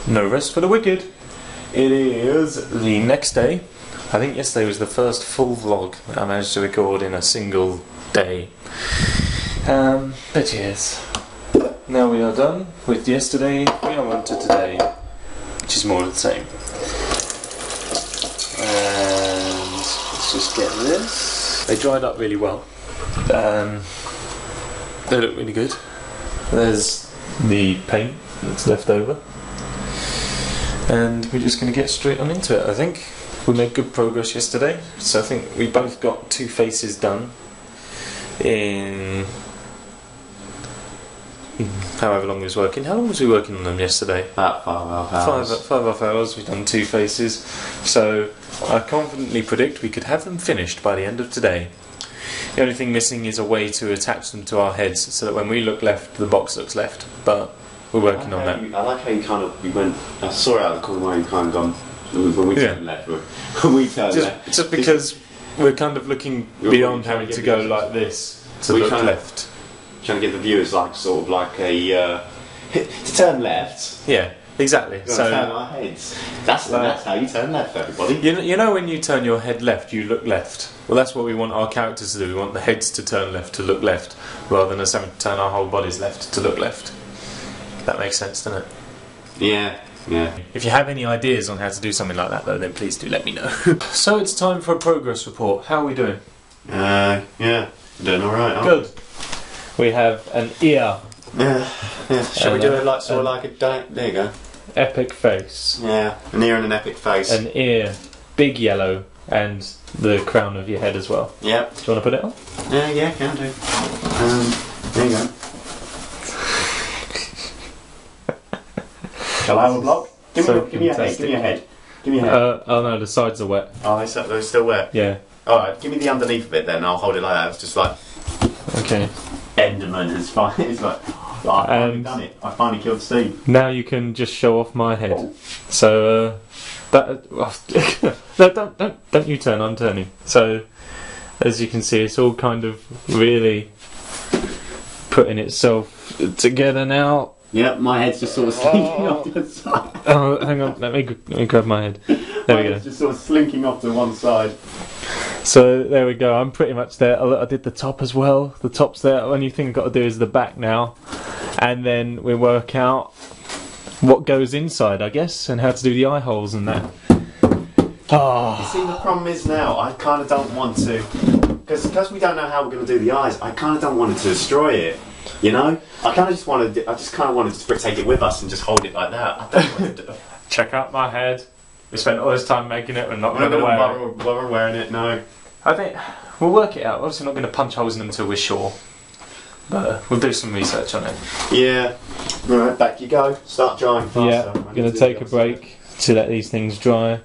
No rest for the wicked. It is the next day. I think yesterday was the first full vlog that I managed to record in a single day. But yes, now we are done with yesterday. We are on to today, which is more of the same. And let's just get this. They dried up really well. They look really good. There's the paint that's left over. And we're just going to get straight on into it, I think. We made good progress yesterday, so I think we both got 2 faces done in however long we was working. How long was we working on them yesterday? About 5.5 hours. 5.5 hours, we've done 2 faces. So I confidently predict we could have them finished by the end of today. The only thing missing is a way to attach them to our heads so that when we look left, the box looks left. But we're working on that. I like how you kind of, you went, I saw it out of the corner where you kind of gone, when we turned left, when we turned left. Just because we're kind of looking beyond having to go like this to look left. Trying to give the viewers like sort of like a to turn left. Yeah, exactly. So turn our heads. That's how you turn left, everybody. You know when you turn your head left, you look left. Well, that's what we want our characters to do. We want the heads to turn left to look left, rather than us having to turn our whole bodies left to look left. That makes sense, doesn't it? Yeah. Yeah. If you have any ideas on how to do something like that, though, then please do let me know. So it's time for a progress report. How are we doing? Yeah, doing all right. Good. We have an ear. Yeah. Shall we do it like sort of like a there you go. Epic face. Yeah, an ear and an epic face. An ear, big yellow, and the crown of your head as well. Yep. Do you want to put it on? Yeah, can do. There you go. Shall I have a block? Give me your head. Give me your head. Give me your head. Oh no, the sides are wet. Oh, they're still wet? Yeah. Alright, give me the underneath bit then, I'll hold it like that. It's just like... Okay. Enderman is fine. It's like... I finally done it. I finally killed Steve. Now you can just show off my head. Oh. So, no, don't you turn, I'm turning. So, as you can see, it's all kind of really putting itself together now. Yep, my head's just sort of slinking off to the side. Oh, hang on, let me grab my head. There we go. It's just sort of slinking off to one side. So there we go, I'm pretty much there. I did the top as well. The top's there. The only thing I've got to do is the back now. And then we work out what goes inside, I guess, and how to do the eye holes and that. Oh. You see, the problem is now, I kind of don't want to... Because we don't know how we're going to do the eyes, I kind of don't want to destroy it. You know, I just kind of wanted to take it with us and just hold it like that. I don't want to do it. Check out my head. We spent all this time making it. We're not going to wear it. We're wearing it. No. I think we'll work it out. Obviously, not going to punch holes in them until we're sure. But we'll do some research on it. Yeah. Right, back you go. Start drying faster. Yeah. We're going to take a break to let these things dry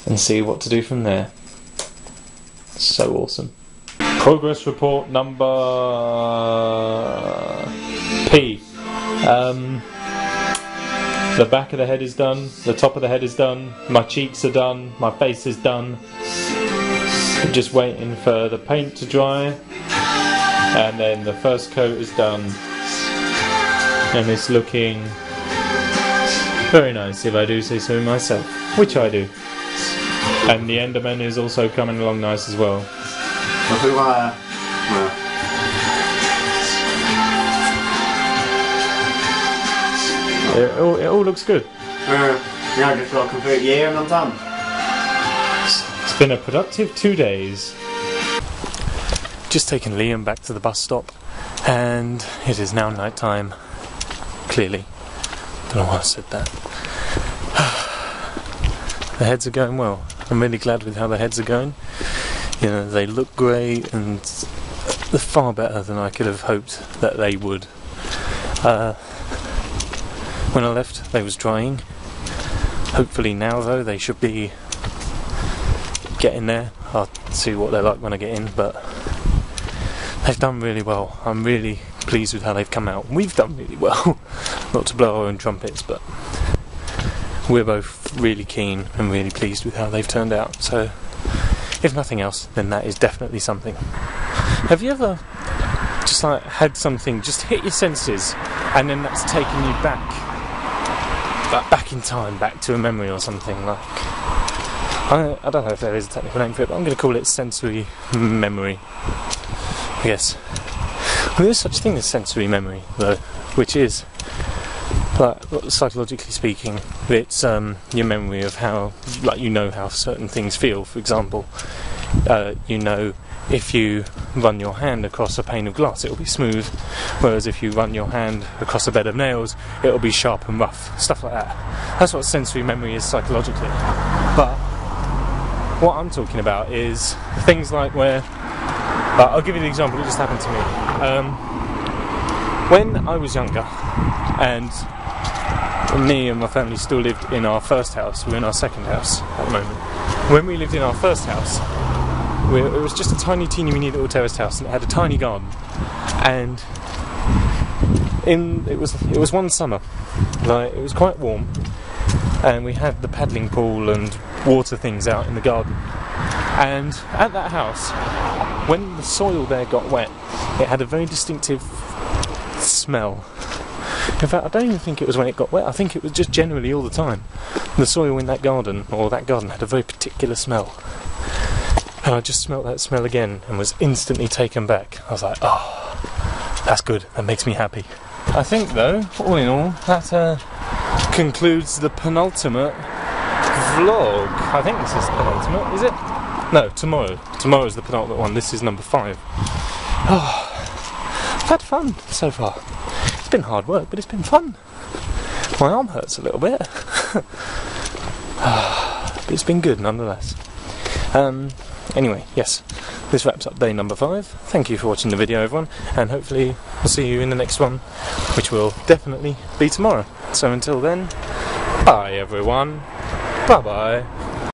and see what to do from there. So awesome. Progress report number P. The back of the head is done, the top of the head is done, my cheeks are done, my face is done. I'm just waiting for the paint to dry, and then the first coat is done, and it's looking very nice if I do say so myself, which I do. And the Enderman is also coming along nice as well. It all looks good. Yeah, I just got a complete year and I'm done. It's been a productive 2 days. Just taken Liam back to the bus stop, and it is now night time. Clearly. Don't know why I said that. The heads are going well. I'm really glad with how the heads are going. You know, they look great and they're far better than I could have hoped that they would. When I left, they was drying. Hopefully now, though, they should be getting there. I'll see what they're like when I get in, but they've done really well. I'm really pleased with how they've come out. We've done really well. Not to blow our own trumpets, but we're both really keen and really pleased with how they've turned out. So, if nothing else, then that is definitely something. Have you ever just like had something just hit your senses and then that's taken you back like back in time, back to a memory or something. Like I don't know if there is a technical name for it, but I'm going to call it sensory memory, I guess. Well, there is such a thing as sensory memory, though, which is, like, psychologically speaking, it's your memory of how, like, you know how certain things feel. For example, you know if you run your hand across a pane of glass, it'll be smooth, whereas if you run your hand across a bed of nails, it'll be sharp and rough. Stuff like that. That's what sensory memory is psychologically. But what I'm talking about is things like where... I'll give you the example that just happened to me. When I was younger, and me and my family still lived in our first house, we're in our second house at the moment. When we lived in our first house, it was just a tiny, teeny, weeny little terraced house, and it had a tiny garden. And it was one summer, like, it was quite warm, and we had the paddling pool and water things out in the garden. And at that house, when the soil there got wet, it had a very distinctive smell. In fact, I don't even think it was when it got wet, I think it was just generally all the time. The soil in that garden, or that garden, had a very particular smell. And I just smelt that smell again and was instantly taken back. I was like, oh, that's good, that makes me happy. I think, though, all in all, that concludes the penultimate vlog. I think this is penultimate, is it? No, tomorrow. Tomorrow's the penultimate one. This is number 5. Oh, I've had fun so far. It's been hard work, but it's been fun. My arm hurts a little bit. But it's been good nonetheless. Anyway, yes, this wraps up day number 5. Thank you for watching the video, everyone, and hopefully I'll see you in the next one, which will definitely be tomorrow. So until then, bye everyone. Bye bye.